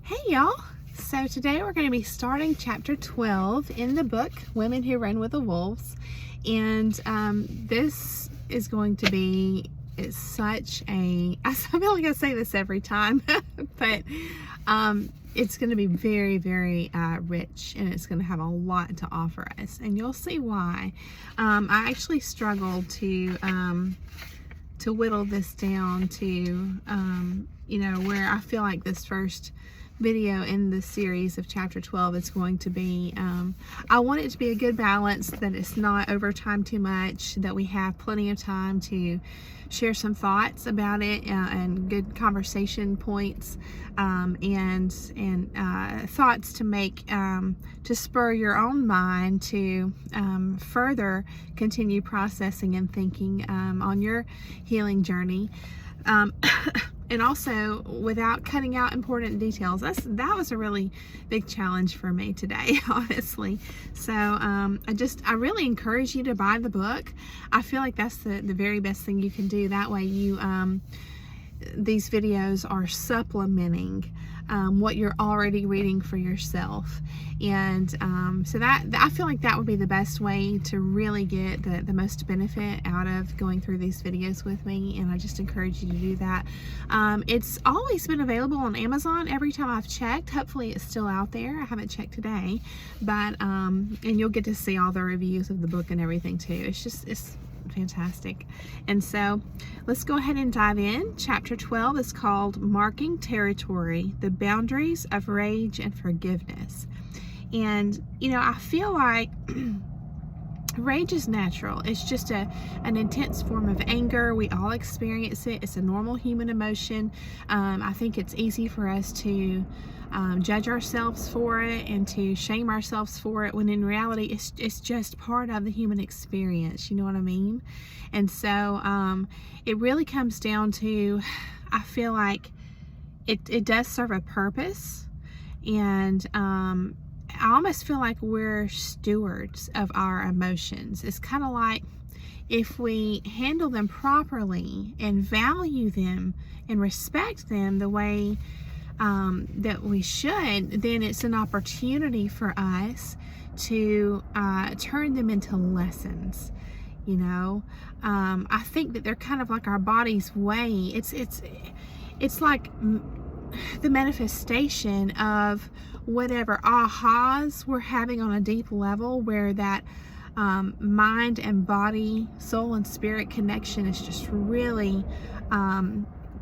Hey y'all! So today we're going to be starting chapter 12 in the book, Women Who Run with the Wolves. And this is going to be such a, I feel like I say this every time, but it's going to be very, very rich, and it's going to have a lot to offer us. And you'll see why. I actually struggled to whittle this down to, you know, where I feel like this first video in the series of chapter 12 is going to be, I want it to be a good balance, that it's not over time too much, that we have plenty of time to share some thoughts about it, and good conversation points, and thoughts to make, to spur your own mind to further continue processing and thinking on your healing journey. And also without cutting out important details. That was a really big challenge for me today, honestly. So I really encourage you to buy the book. I feel like that's the very best thing you can do. That way you these videos are supplementing what you're already reading for yourself. And so that I feel like that would be the best way to really get the most benefit out of going through these videos with me, and I just encourage you to do that. It's always been available on Amazon every time I've checked. Hopefully it's still out there. I haven't checked today, but and you'll get to see all the reviews of the book and everything too. It's fantastic. And so let's go ahead and dive in. Chapter 12 is called Marking Territory, the Boundaries of Rage and Forgiveness. And you know, I feel like rage is natural. It's just an intense form of anger. We all experience it. It's a normal human emotion. I think it's easy for us to judge ourselves for it and to shame ourselves for it, when in reality it's just part of the human experience. You know what I mean? And so it really comes down to, I feel like it does serve a purpose, and I almost feel like we're stewards of our emotions. It's kind of like, if we handle them properly and value them and respect them the way that we should, then it's an opportunity for us to turn them into lessons. You know, I think that they're kind of like our body's way. It's like the manifestation of whatever ahas we're having on a deep level, where that mind and body, soul and spirit connection is just really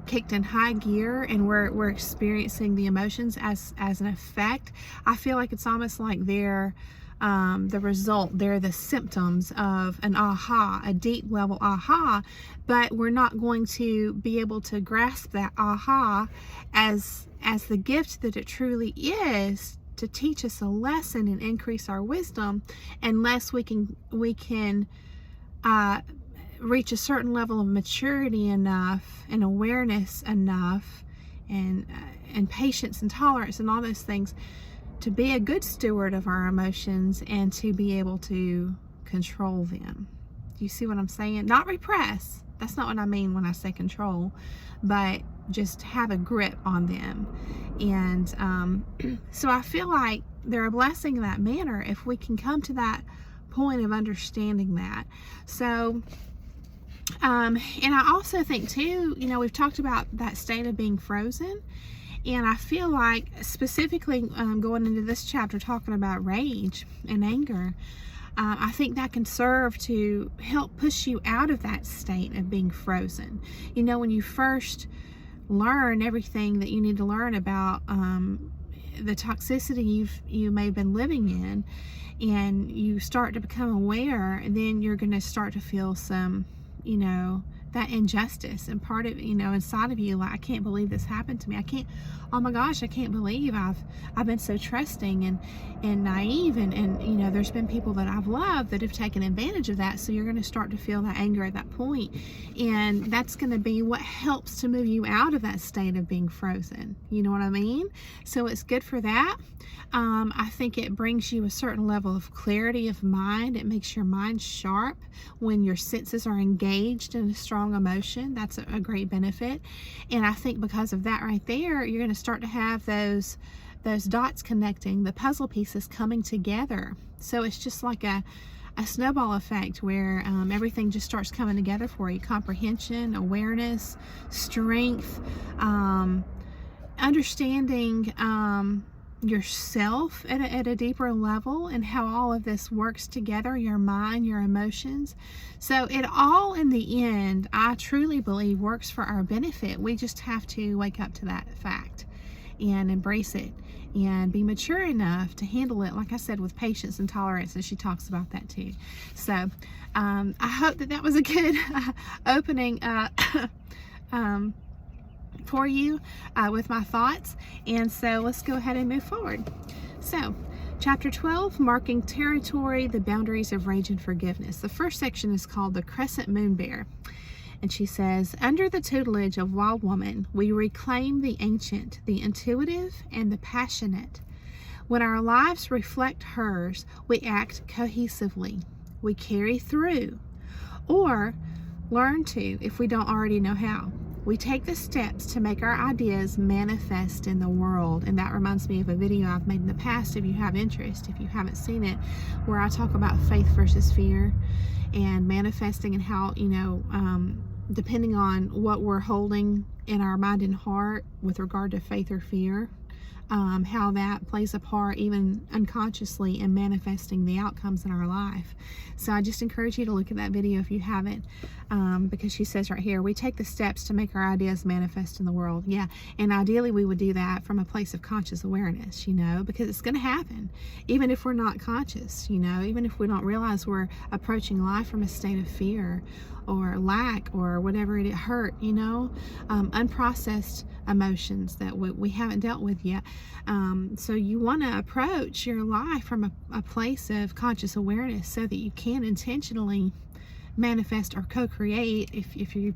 kicked in high gear, and we're experiencing the emotions as an effect. I feel like it's almost like they're the result, they're the symptoms of an aha, a deep level aha, but we're not going to be able to grasp that aha as the gift that it truly is, to teach us a lesson and increase our wisdom, unless we can reach a certain level of maturity enough, and awareness enough, and patience and tolerance and all those things, to be a good steward of our emotions and to be able to control them. Do you see what I'm saying? Not repress. That's not what I mean when I say control, but just have a grip on them. And so I feel like they're a blessing in that manner if we can come to that point of understanding that. So and I also think too, you know, we've talked about that state of being frozen, and I feel like specifically going into this chapter talking about rage and anger, I think that can serve to help push you out of that state of being frozen. You know, when you first learn everything that you need to learn about the toxicity you may have been living in, and you start to become aware, and then you're going to start to feel some, you know, that injustice, and part of, you know, inside of you, like, I can't believe this happened to me. Oh my gosh, I can't believe I've been so trusting and naive, and you know, there's been people that I've loved that have taken advantage of that. So you're going to start to feel that anger at that point, and that's going to be what helps to move you out of that state of being frozen. You know what I mean? So it's good for that. I think it brings you a certain level of clarity of mind. It makes your mind sharp when your senses are engaged in a strong strong emotion. That's a great benefit. And I think because of that right there, you're going to start to have those dots connecting, the puzzle pieces coming together. So it's just like a snowball effect where everything just starts coming together for you. Comprehension, awareness, strength, understanding yourself at a deeper level, and how all of this works together, your mind, your emotions. So it all in the end, I truly believe, works for our benefit. We just have to wake up to that fact and embrace it and be mature enough to handle it, like I said, with patience and tolerance, and she talks about that too. So I hope that was a good opening for you with my thoughts. And so let's go ahead and move forward. So chapter 12, marking territory, the boundaries of rage and forgiveness. The first section is called the Crescent Moon Bear. And she says, under the tutelage of Wild Woman, we reclaim the ancient, the intuitive, and the passionate. When our lives reflect hers, we act cohesively. We carry through, or learn to if we don't already know how. We take the steps to make our ideas manifest in the world. And that reminds me of a video I've made in the past, if you have interest, if you haven't seen it, where I talk about faith versus fear and manifesting, and how, depending on what we're holding in our mind and heart with regard to faith or fear, how that plays a part even unconsciously in manifesting the outcomes in our life. So I just encourage you to look at that video if you haven't, because she says right here, we take the steps to make our ideas manifest in the world. Yeah, and ideally we would do that from a place of conscious awareness, because it's going to happen, even if we're not conscious, even if we don't realize we're approaching life from a state of fear or lack or whatever it hurt, unprocessed emotions that we haven't dealt with yet. So you want to approach your life from a place of conscious awareness, so that you can intentionally manifest or co-create, if you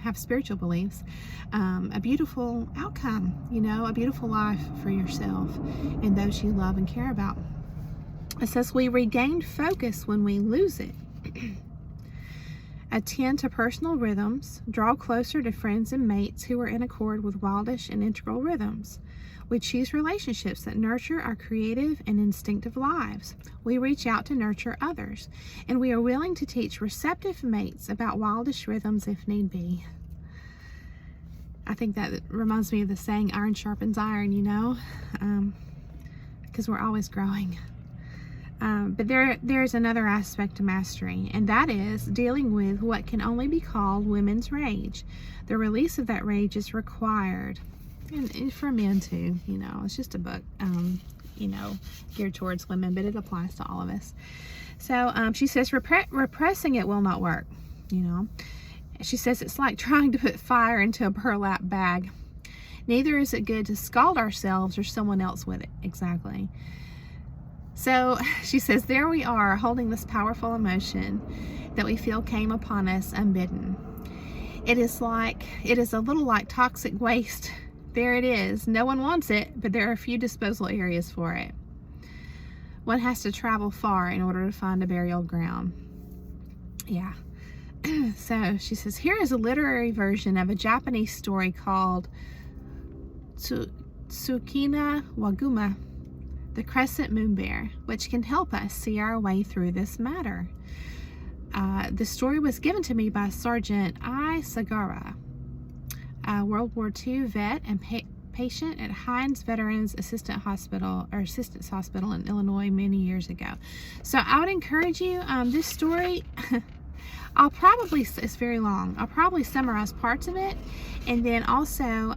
have spiritual beliefs, a beautiful outcome, a beautiful life for yourself and those you love and care about. It says, we regain focus when we lose it. Attend to personal rhythms, draw closer to friends and mates who are in accord with wildish and integral rhythms. We choose relationships that nurture our creative and instinctive lives. We reach out to nurture others, and we are willing to teach receptive mates about wildish rhythms if need be. I think that reminds me of the saying, iron sharpens iron, because we're always growing. But there's another aspect to mastery, and that is dealing with what can only be called women's rage. The release of that rage is required, and for men too. It's just a book, geared towards women, but it applies to all of us. So she says repressing it will not work. She says it's like trying to put fire into a burlap bag. Neither is it good to scald ourselves or someone else with it. Exactly. So she says, there we are, holding this powerful emotion that we feel came upon us unbidden. It is a little like toxic waste. There it is. No one wants it, but there are a few disposal areas for it. One has to travel far in order to find a burial ground. Yeah. So she says, here is a literary version of a Japanese story called Tsukina Waguma, the Crescent Moon Bear, which can help us see our way through this matter. The story was given to me by Sergeant I. Sagara, a World War II vet and patient at Hines Veterans Assistance Hospital in Illinois many years ago. So I would encourage you, this story, it's very long. I'll probably summarize parts of it, and then also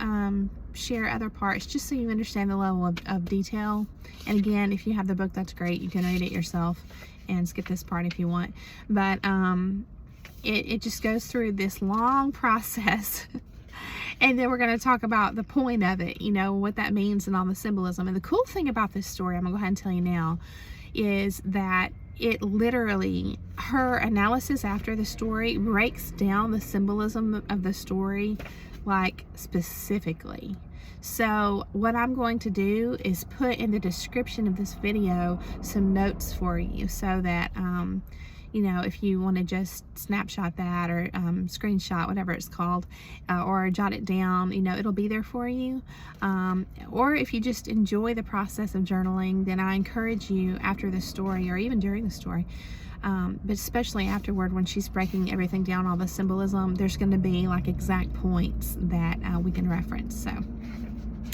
share other parts, just so you understand the level of detail. And again, if you have the book, that's great. You can read it yourself and skip this part if you want. But it just goes through this long process. And then we're going to talk about the point of it, what that means and all the symbolism. And the cool thing about this story, I'm going to go ahead and tell you now, is that it literally, her analysis after the story breaks down the symbolism of the story, like specifically. So what I'm going to do is put in the description of this video some notes for you, so that if you want to just snapshot that or screenshot, whatever it's called, or jot it down, it'll be there for you. Or if you just enjoy the process of journaling, then I encourage you after the story, or even during the story, but especially afterward when she's breaking everything down, all the symbolism, there's going to be like exact points that we can reference. So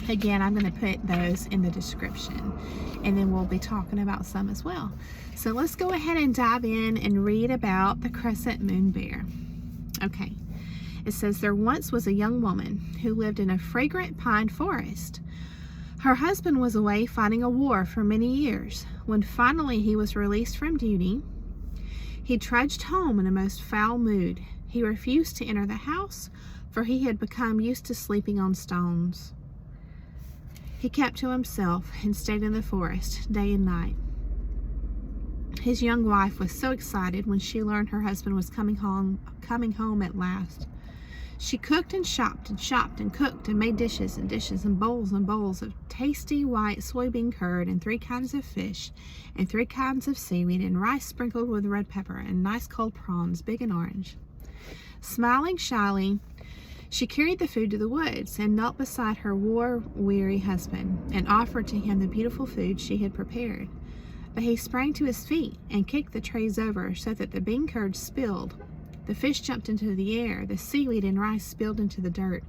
again, I'm going to put those in the description, and then we'll be talking about some as well. So let's go ahead and dive in and read about the crescent moon bear. Okay, it says, there once was a young woman who lived in a fragrant pine forest. Her husband was away fighting a war for many years. When finally he was released from duty, he trudged home in a most foul mood. He refused to enter the house, for he had become used to sleeping on stones. He kept to himself and stayed in the forest day and night. His young wife was so excited when she learned her husband was coming home at last. She cooked and shopped and cooked and made dishes and bowls of tasty white soybean curd, and 3 kinds of fish, and 3 kinds of seaweed, and rice sprinkled with red pepper, and nice cold prawns, big and orange. Smiling shyly, she carried the food to the woods and knelt beside her war-weary husband and offered to him the beautiful food she had prepared. But he sprang to his feet and kicked the trays over so that the bean curd spilled. The fish jumped into the air, the seaweed and rice spilled into the dirt,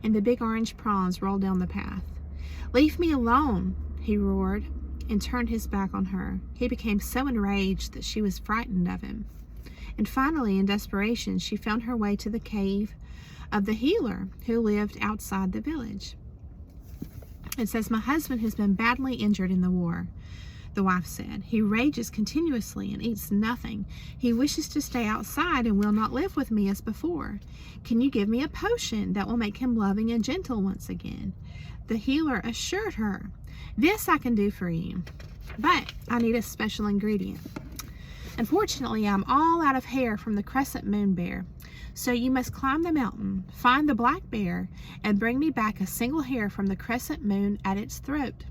and the big orange prawns rolled down the path. "Leave me alone," he roared, and turned his back on her. He became so enraged that she was frightened of him. And finally, in desperation, she found her way to the cave of the healer who lived outside the village. It says, "My husband has been badly injured in the war," the wife said. "He rages continuously and eats nothing. He wishes to stay outside and will not live with me as before. Can you give me a potion that will make him loving and gentle once again?" The healer assured her, "This I can do for you, but I need a special ingredient. Unfortunately, I'm all out of hair from the crescent moon bear. So you must climb the mountain, find the black bear, and bring me back a single hair from the crescent moon at its throat.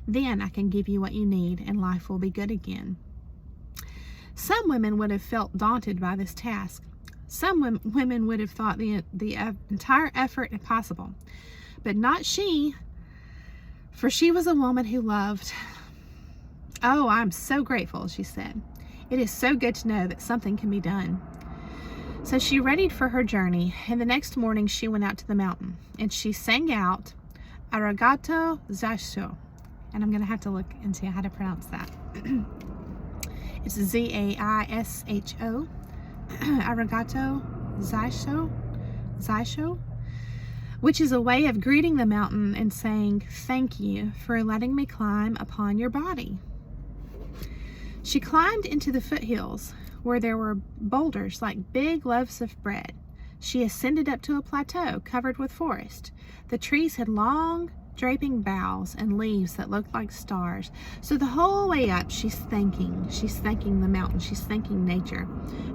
Then I can give you what you need, and life will be good again." Some women would have felt daunted by this task. Some women would have thought the entire effort impossible. But not she, for she was a woman who loved. "Oh, I'm so grateful," she said. "It is so good to know that something can be done." So she readied for her journey, and the next morning she went out to the mountain, and she sang out, "Arigato Zaisho." And I'm going to have to look into how to pronounce that. It's Z-A-I-S-H-O. Arigato Zaisho, which is a way of greeting the mountain and saying, "Thank you for letting me climb upon your body." She climbed into the foothills, where there were boulders like big loaves of bread. She ascended up to a plateau covered with forest. The trees had long, draping boughs and leaves that looked like stars. So the whole way up, she's thanking the mountain, she's thanking nature,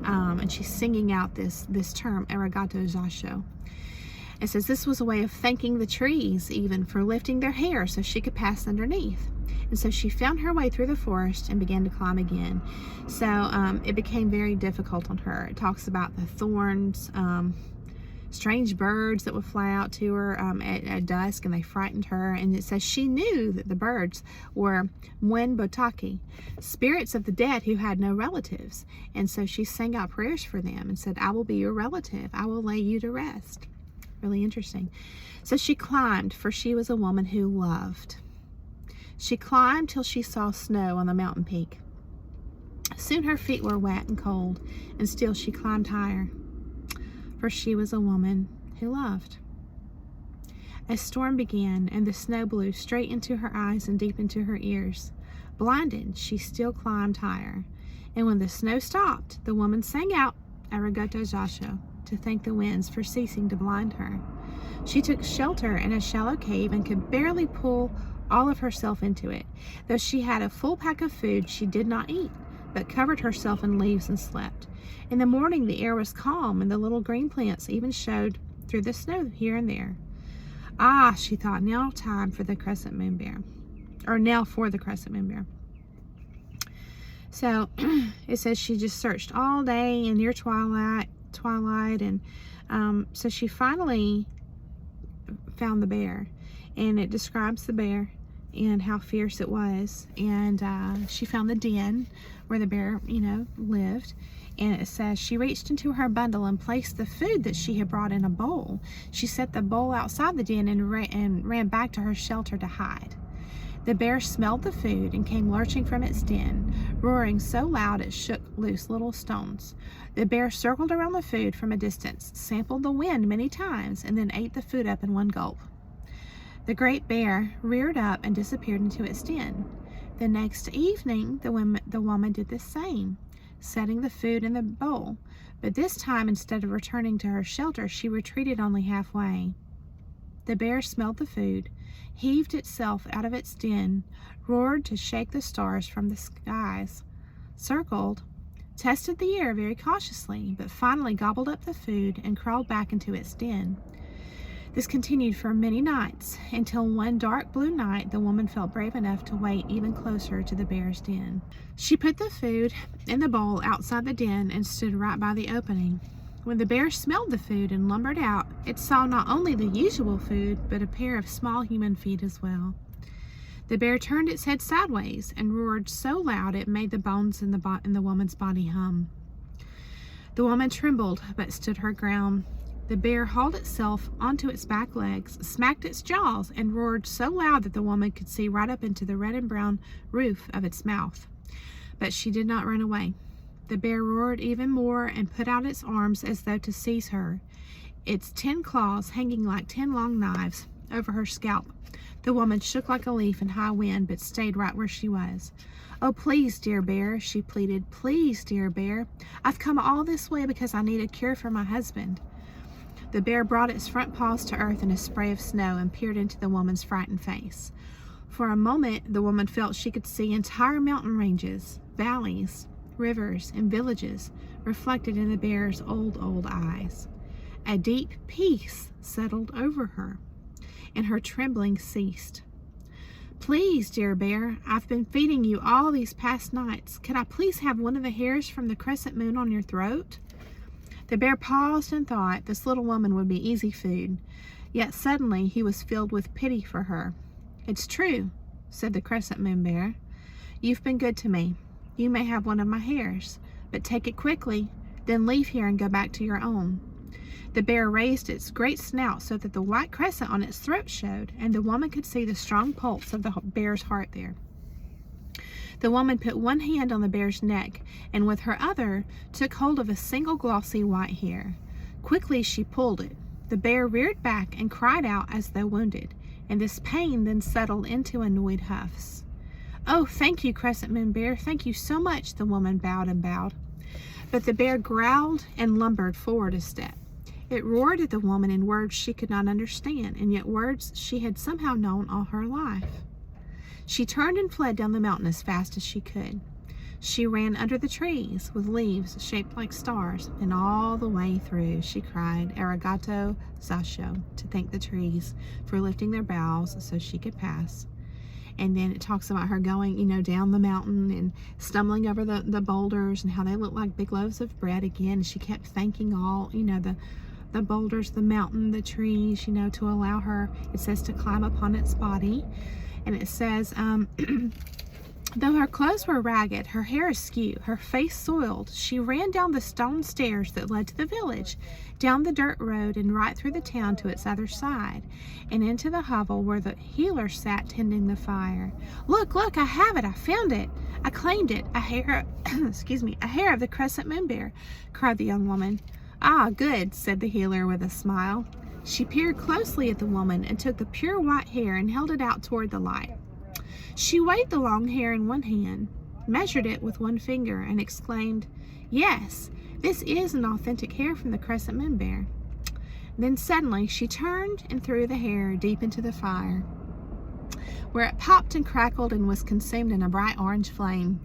and she's singing out this term, arigato zaisho. It says this was a way of thanking the trees even for lifting their hair so she could pass underneath. And so she found her way through the forest and began to climb again. So it became very difficult on her. It talks about the thorns, strange birds that would fly out to her at dusk, and they frightened her. And it says she knew that the birds were muen-otoke, spirits of the dead who had no relatives. And so she sang out prayers for them and said, "I will be your relative. I will lay you to rest." Really interesting. So she climbed, for she was a woman who loved. She climbed till she saw snow on the mountain peak. Soon her feet were wet and cold, and still she climbed higher, for she was a woman who loved. A storm began, and the snow blew straight into her eyes and deep into her ears. Blinded, she still climbed higher. And when the snow stopped, the woman sang out, "Arigato zaisho," to thank the winds for ceasing to blind her. She took shelter in a shallow cave and could barely pull all of herself into it. Though she had a full pack of food, she did not eat, but covered herself in leaves and slept. In the morning, the air was calm, and the little green plants even showed through the snow here and there. "Ah," she thought, "now for the crescent moon bear." So it says she just searched all day and near twilight, and so she finally found the bear, and it describes the bear and how fierce it was. And she found the den where the bear, lived. And it says she reached into her bundle and placed the food that she had brought in a bowl. She set the bowl outside the den and ran back to her shelter to hide. The bear smelled the food and came lurching from its den, roaring so loud it shook loose little stones. The bear circled around the food from a distance, sampled the wind many times, and then ate the food up in one gulp. The great bear reared up and disappeared into its den. The next evening, the woman did the same, setting the food in the bowl. But this time, instead of returning to her shelter, she retreated only halfway. The bear smelled the food, heaved itself out of its den, roared to shake the stars from the skies, circled, tested the air very cautiously, but finally gobbled up the food and crawled back into its den. This continued for many nights, until one dark blue night the woman felt brave enough to wait even closer to the bear's den. She put the food in the bowl outside the den and stood right by the opening. When the bear smelled the food and lumbered out, it saw not only the usual food, but a pair of small human feet as well. The bear turned its head sideways and roared so loud it made the bones in the woman's body hum. The woman trembled but stood her ground. The bear hauled itself onto its back legs, smacked its jaws, and roared so loud that the woman could see right up into the red and brown roof of its mouth. But she did not run away. The bear roared even more and put out its arms as though to seize her, its 10 claws hanging like 10 long knives over her scalp. The woman shook like a leaf in high wind, but stayed right where she was. "Oh, please, dear bear," she pleaded. "Please, dear bear. I've come all this way because I need a cure for my husband." The bear brought its front paws to earth in a spray of snow and peered into the woman's frightened face. For a moment, the woman felt she could see entire mountain ranges, valleys, rivers, and villages reflected in the bear's old eyes. A deep peace settled over her, and her trembling ceased. "Please, dear bear, I've been feeding you all these past nights. Could I please have one of the hairs from the crescent moon on your throat?" The bear paused and thought this little woman would be easy food. Yet suddenly he was filled with pity for her. "It's true," said the crescent moon bear. "You've been good to me. You may have one of my hairs, but take it quickly, then leave here and go back to your own." The bear raised its great snout so that the white crescent on its throat showed, and the woman could see the strong pulse of the bear's heart there. The woman put one hand on the bear's neck, and with her other took hold of a single glossy white hair. Quickly she pulled it. The bear reared back and cried out as though wounded, and this pain then settled into annoyed huffs. "Oh, thank you, Crescent Moon Bear. Thank you so much," the woman bowed and bowed. But the bear growled and lumbered forward a step. It roared at the woman in words she could not understand, and yet words she had somehow known all her life. She turned and fled down the mountain as fast as she could. She ran under the trees with leaves shaped like stars, and all the way through she cried "Arigato Zasho" to thank the trees for lifting their boughs so she could pass. And then it talks about her going, down the mountain and stumbling over the boulders and how they look like big loaves of bread again. And she kept thanking all, the boulders, the mountain, the trees, to allow her, it says, to climb upon its body. And it says, though her clothes were ragged, her hair askew, her face soiled, she ran down the stone stairs that led to the village, down the dirt road, and right through the town to its other side, and into the hovel where the healer sat tending the fire. Look, I have it, I found it, I claimed it, a hair, a hair of the crescent moon bear," cried the young woman. "Ah, good," said the healer with a smile. She peered closely at the woman and took the pure white hair and held it out toward the light. She weighed the long hair in one hand, measured it with one finger, and exclaimed, "Yes, this is an authentic hair from the crescent moon bear." Then suddenly she turned and threw the hair deep into the fire, where it popped and crackled and was consumed in a bright orange flame.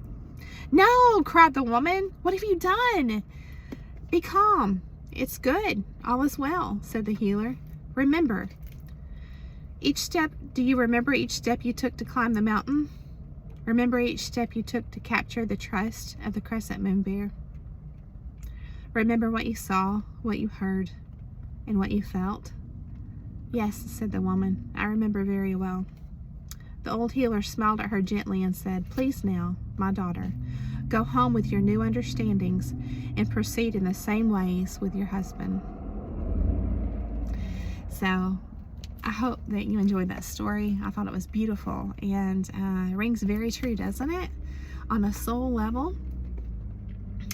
"No!" cried the woman. "What have you done?" "Be calm. It's good. All is well," said the healer. Do you remember each step you took to climb the mountain?" Remember each step you took to capture the trust of the crescent moon bear. Remember what you saw, what you heard, and what you felt. Yes, said the woman, I remember very well. The old healer smiled at her gently and said, please now, my daughter, go home with your new understandings and proceed in the same ways with your husband. So I hope that you enjoyed that story. I thought it was beautiful, and it rings very true, doesn't it? On a soul level.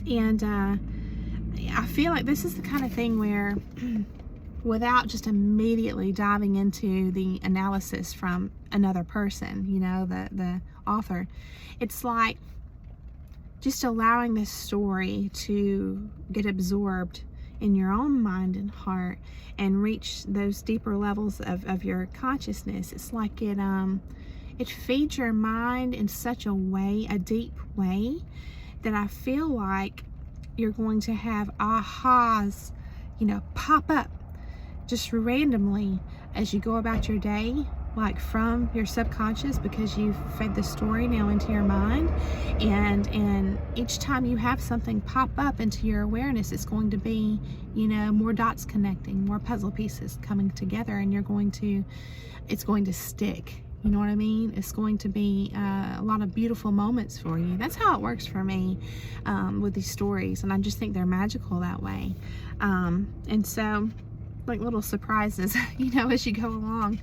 And I feel like this is the kind of thing where without just immediately diving into the analysis from another person, you know, the author, it's like just allowing this story to get absorbed in your own mind and heart and reach those deeper levels of your consciousness. It's like it feeds your mind in such a way, a deep way, that I feel like you're going to have ahas, you know, pop up just randomly as you go about your day, like from your subconscious, because you've fed the story now into your mind. And each time you have something pop up into your awareness, it's going to be, you know, more dots connecting, more puzzle pieces coming together, and it's going to stick. You know what I mean? It's going to be a lot of beautiful moments for you. That's how it works for me with these stories, and I just think they're magical that way. And so, like little surprises, you know, as you go along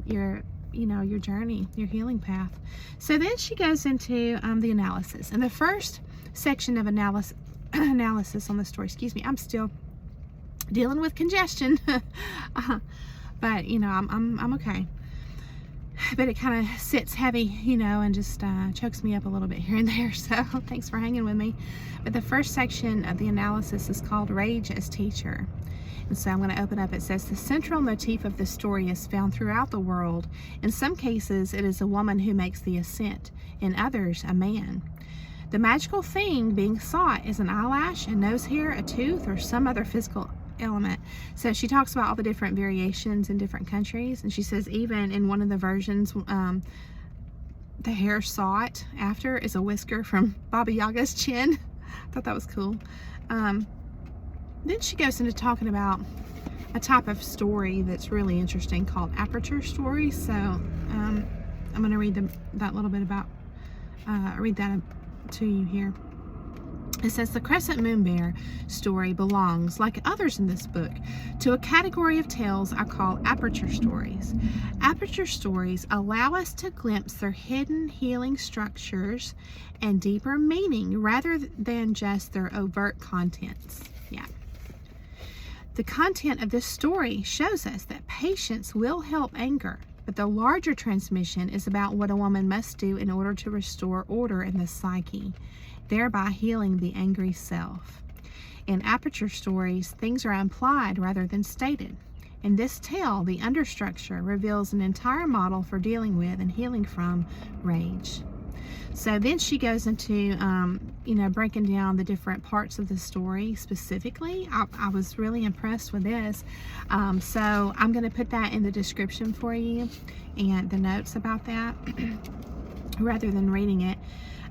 your journey, your healing path. So then she goes into the analysis, and the first section of analysis on the story. Excuse me, I'm still dealing with congestion, but you know, I'm okay. But it kind of sits heavy, you know, and just chokes me up a little bit here and there. So thanks for hanging with me. But the first section of the analysis is called Rage as Teacher. And so I'm going to open up. It says, the central motif of the story is found throughout the world. In some cases, it is a woman who makes the ascent. In others, a man. The magical thing being sought is an eyelash, a nose hair, a tooth, or some other physical element. So she talks about all the different variations in different countries, and she says even in one of the versions, the hair sought after is a whisker from Baba Yaga's chin. I thought that was cool. Then she goes into talking about a type of story that's really interesting called aperture stories. So I'm going to read that little bit about read that to you here. It says, the Crescent Moon Bear story belongs, like others in this book, to a category of tales I call aperture stories. Aperture stories allow us to glimpse their hidden healing structures and deeper meaning rather than just their overt contents. Yeah. The content of this story shows us that patience will help anger, but the larger transmission is about what a woman must do in order to restore order in the psyche, thereby healing the angry self. In aperture stories, things are implied rather than stated. In this tale, the understructure reveals an entire model for dealing with and healing from rage. So then she goes into, breaking down the different parts of the story specifically. I was really impressed with this. So I'm going to put that in the description for you and the notes about that rather than reading it.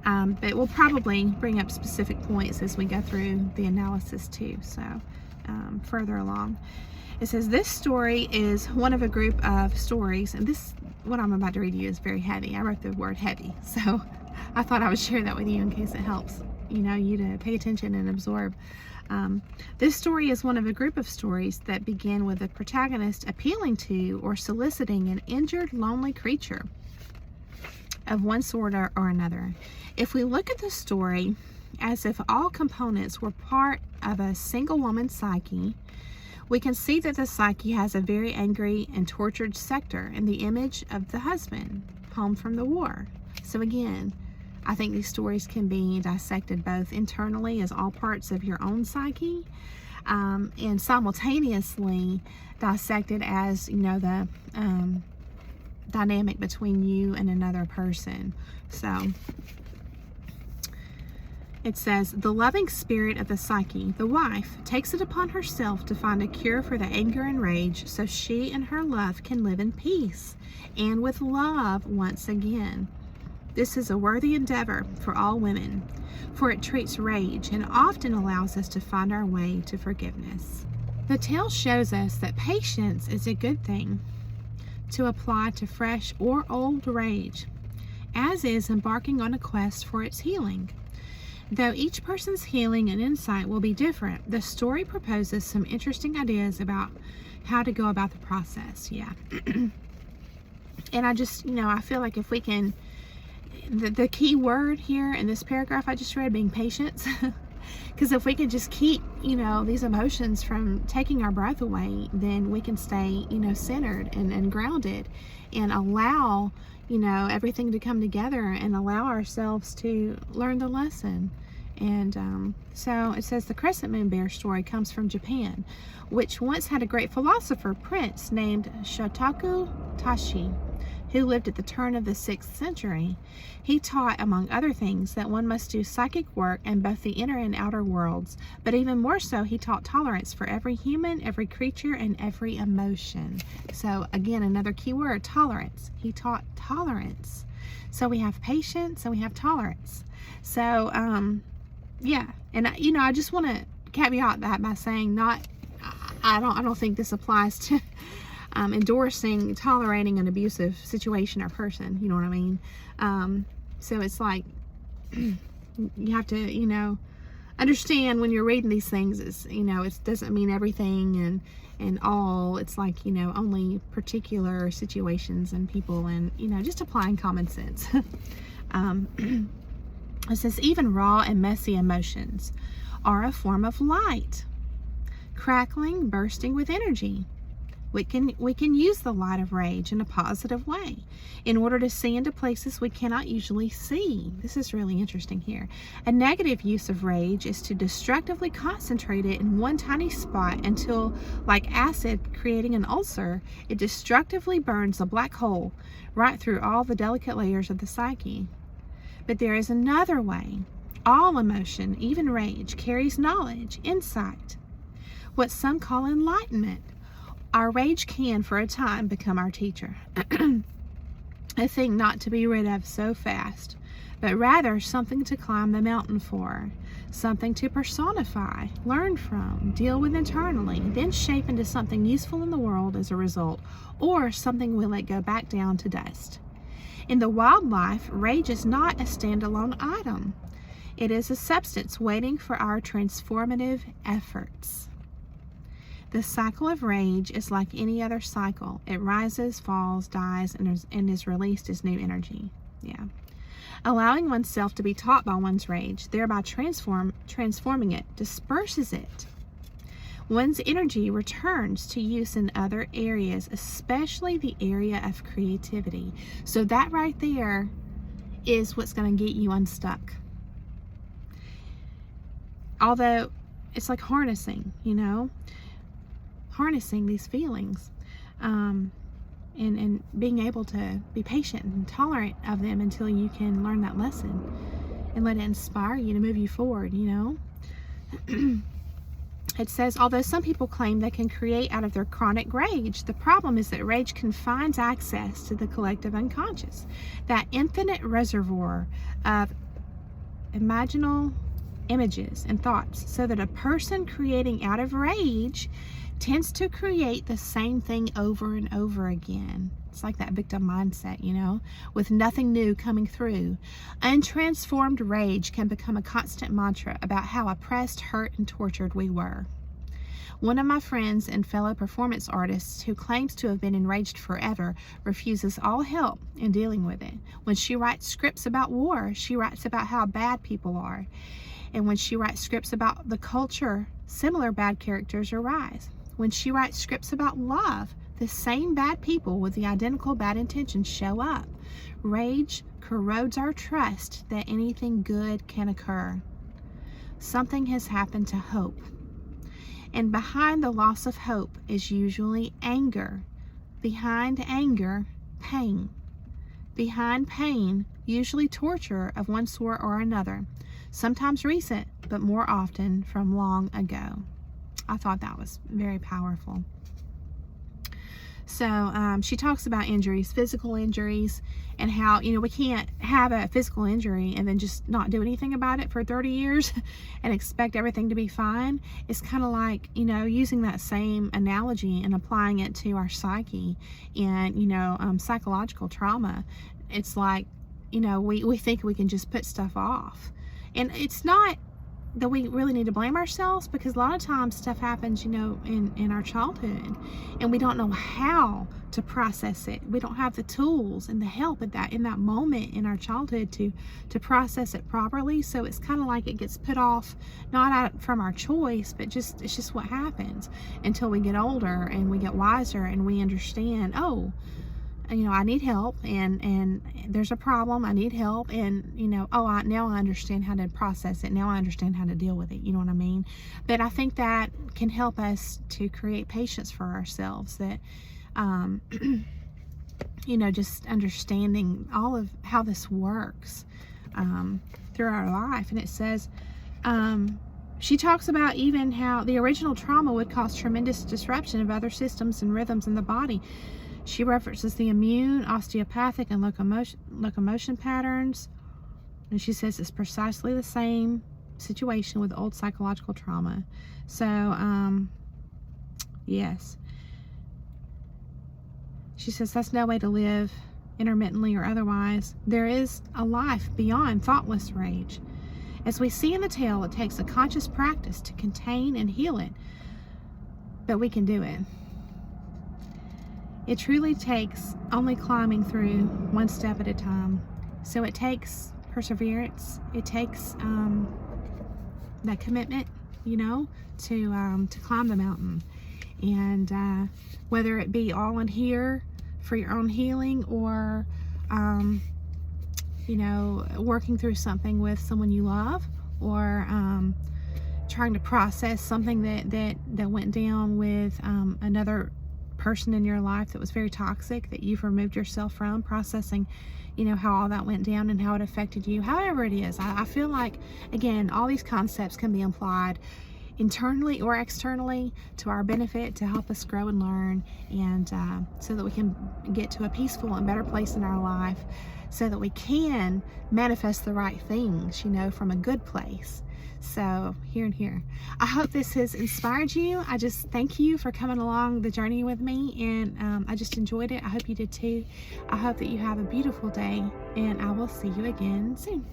But we'll probably bring up specific points as we go through the analysis too. So further along. It says, this story is one of a group of stories, and what I'm about to read you is very heavy. I wrote the word heavy, so I thought I would share that with you in case it helps, you to pay attention and absorb. This story is one of a group of stories that begin with the protagonist appealing to or soliciting an injured, lonely creature of one sort or another. If we look at the story as if all components were part of a single woman's psyche, we can see that the psyche has a very angry and tortured sector in the image of the husband home from the war. So again, I think these stories can be dissected both internally as all parts of your own psyche, and simultaneously dissected as, the dynamic between you and another person. So it says, the loving spirit of the psyche, the wife, takes it upon herself to find a cure for the anger and rage so she and her love can live in peace and with love once again. This is a worthy endeavor for all women, for it treats rage and often allows us to find our way to forgiveness. The tale shows us that patience is a good thing to apply to fresh or old rage, as is embarking on a quest for its healing. Though each person's healing and insight will be different, the story proposes some interesting ideas about how to go about the process. Yeah. And I just, I feel like if we can, the key word here in this paragraph I just read being patience, because if we could just keep, these emotions from taking our breath away, then we can stay, centered and grounded and allow, everything to come together and allow ourselves to learn the lesson. And so it says the Crescent Moon Bear story comes from Japan, which once had a great philosopher prince named Shotoku Tashi, who lived at the turn of the 6th century. He taught, among other things, that one must do psychic work in both the inner and outer worlds, but even more so, he taught tolerance for every human, every creature, and every emotion. So again, another key word, tolerance. He taught tolerance. So we have patience and we have tolerance. So, yeah, and I just want to caveat that by saying I don't think this applies to endorsing, tolerating an abusive situation or person, you know what I mean? So it's like, you have to, understand when you're reading these things, it's, it doesn't mean everything and all. It's like, only particular situations and people and, just applying common sense. It says, even raw and messy emotions are a form of light, crackling, bursting with energy. We can use the light of rage in a positive way in order to see into places we cannot usually see. This is really interesting here. A negative use of rage is to destructively concentrate it in one tiny spot until, like acid creating an ulcer, it destructively burns a black hole right through all the delicate layers of the psyche. But there is another way. All emotion, even rage, carries knowledge, insight, what some call enlightenment. Our rage can, for a time, become our teacher. A thing not to be rid of so fast, but rather something to climb the mountain for, something to personify, learn from, deal with internally, then shape into something useful in the world as a result, or something we let go back down to dust. In the wildlife, rage is not a standalone item. It is a substance waiting for our transformative efforts. The cycle of rage is like any other cycle. It rises, falls, dies, and is released as new energy. Yeah. Allowing oneself to be taught by one's rage, thereby transforming it, disperses it. One's energy returns to use in other areas, especially the area of creativity. So that right there is what's going to get you unstuck. Although it's like harnessing, harnessing these feelings, and being able to be patient and tolerant of them until you can learn that lesson and let it inspire you to move you forward, It says, although some people claim they can create out of their chronic rage, the problem is that rage confines access to the collective unconscious, that infinite reservoir of imaginal images and thoughts, so that a person creating out of rage tends to create the same thing over and over again. It's like that victim mindset, with nothing new coming through. Untransformed rage can become a constant mantra about how oppressed, hurt, and tortured we were. One of my friends and fellow performance artists who claims to have been enraged forever refuses all help in dealing with it. When she writes scripts about war, she writes about how bad people are. And when she writes scripts about the culture, similar bad characters arise. When she writes scripts about love, the same bad people with the identical bad intentions show up. Rage corrodes our trust that anything good can occur. Something has happened to hope. And behind the loss of hope is usually anger. Behind anger, pain. Behind pain, usually torture of one sort or another. Sometimes recent, but more often from long ago. I thought that was very powerful. So she talks about injuries, physical injuries, and how, we can't have a physical injury and then just not do anything about it for 30 years and expect everything to be fine. It's kind of like, using that same analogy and applying it to our psyche and, psychological trauma. It's like, we think we can just put stuff off. And it's not that we really need to blame ourselves, because a lot of times stuff happens, in our childhood, and we don't know how to process it. We don't have the tools and the help in that moment in our childhood to process it properly. So it's kind of like it gets put off, not out from our choice, but it's just what happens until we get older and we get wiser and we understand, oh, I need help, and there's a problem, I need help, and now I understand how to process it. Now I understand how to deal with it. You know what I mean? But I think that can help us to create patience for ourselves, that just understanding all of how this works through our life. And it says, she talks about even how the original trauma would cause tremendous disruption of other systems and rhythms in the body. She references the immune, osteopathic, and locomotion patterns. And she says it's precisely the same situation with old psychological trauma. So, yes. She says that's no way to live, intermittently or otherwise. There is a life beyond thoughtless rage. As we see in the tale, it takes a conscious practice to contain and heal it, but we can do it. It truly takes only climbing through one step at a time. So it takes perseverance. It takes that commitment, to climb the mountain. And whether it be all in here for your own healing, or working through something with someone you love, or trying to process something that went down with another person in your life that was very toxic, that you've removed yourself from, processing how all that went down and how it affected you. However it is, I feel like, again, all these concepts can be applied internally or externally to our benefit, to help us grow and learn, and so that we can get to a peaceful and better place in our life, so that we can manifest the right things, from a good place. So here and here. I hope this has inspired you. I just thank you for coming along the journey with me, and I just enjoyed it. I hope you did too. I hope that you have a beautiful day, and I will see you again soon.